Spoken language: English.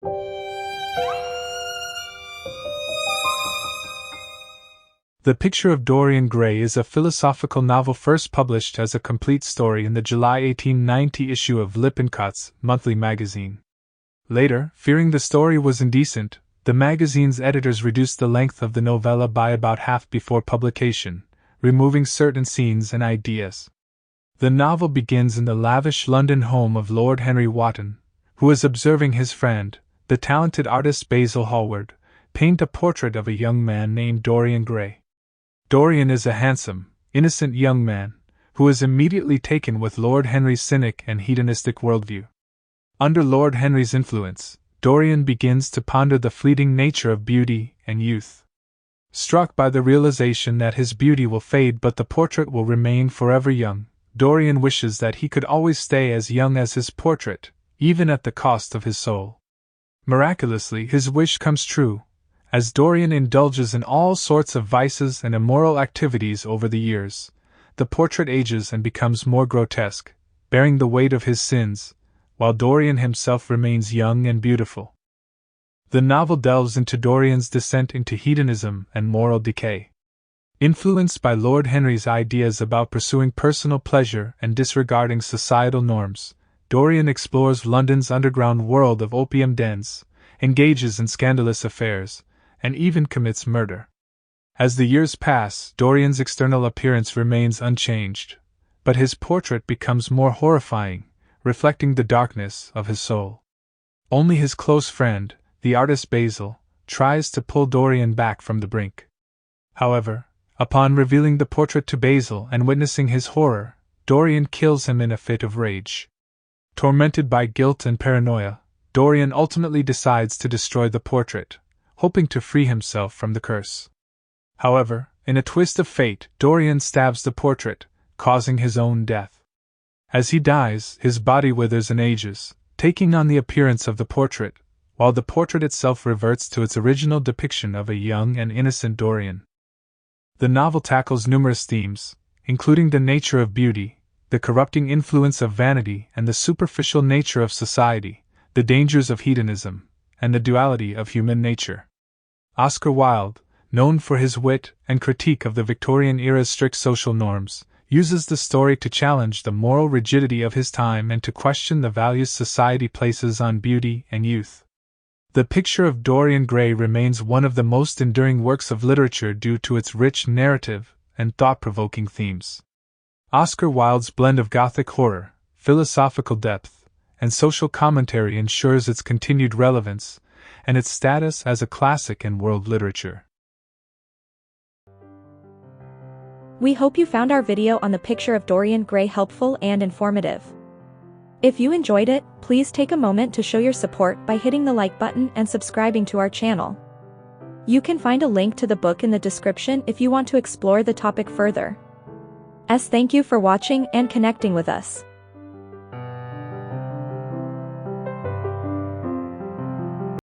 The Picture of Dorian Gray is a philosophical novel first published as a complete story in the July 1890 issue of Lippincott's monthly magazine. Later, fearing the story was indecent, the magazine's editors reduced the length of the novella by about half before publication, removing certain scenes and ideas. The novel begins in the lavish London home of Lord Henry Wotton, who is observing his friend, the talented artist Basil Hallward, paint a portrait of a young man named Dorian Gray. Dorian is a handsome, innocent young man, who is immediately taken with Lord Henry's cynic and hedonistic worldview. Under Lord Henry's influence, Dorian begins to ponder the fleeting nature of beauty and youth. Struck by the realization that his beauty will fade but the portrait will remain forever young, Dorian wishes that he could always stay as young as his portrait, even at the cost of his soul. Miraculously, his wish comes true, as Dorian indulges in all sorts of vices and immoral activities over the years. The portrait ages and becomes more grotesque, bearing the weight of his sins, while Dorian himself remains young and beautiful. The novel delves into Dorian's descent into hedonism and moral decay. Influenced by Lord Henry's ideas about pursuing personal pleasure and disregarding societal norms, Dorian explores London's underground world of opium dens, engages in scandalous affairs, and even commits murder. As the years pass, Dorian's external appearance remains unchanged, but his portrait becomes more horrifying, reflecting the darkness of his soul. Only his close friend, the artist Basil, tries to pull Dorian back from the brink. However, upon revealing the portrait to Basil and witnessing his horror, Dorian kills him in a fit of rage. Tormented by guilt and paranoia, Dorian ultimately decides to destroy the portrait, hoping to free himself from the curse. However, in a twist of fate, Dorian stabs the portrait, causing his own death. As he dies, his body withers and ages, taking on the appearance of the portrait, while the portrait itself reverts to its original depiction of a young and innocent Dorian. The novel tackles numerous themes, including the nature of beauty, the corrupting influence of vanity and the superficial nature of society, the dangers of hedonism, and the duality of human nature. Oscar Wilde, known for his wit and critique of the Victorian era's strict social norms, uses the story to challenge the moral rigidity of his time and to question the values society places on beauty and youth. The Picture of Dorian Gray remains one of the most enduring works of literature due to its rich narrative and thought-provoking themes. Oscar Wilde's blend of Gothic horror, philosophical depth, and social commentary ensures its continued relevance and its status as a classic in world literature. We hope you found our video on the Picture of Dorian Gray helpful and informative. If you enjoyed it, please take a moment to show your support by hitting the like button and subscribing to our channel. You can find a link to the book in the description if you want to explore the topic further. Thank you for watching and connecting with us.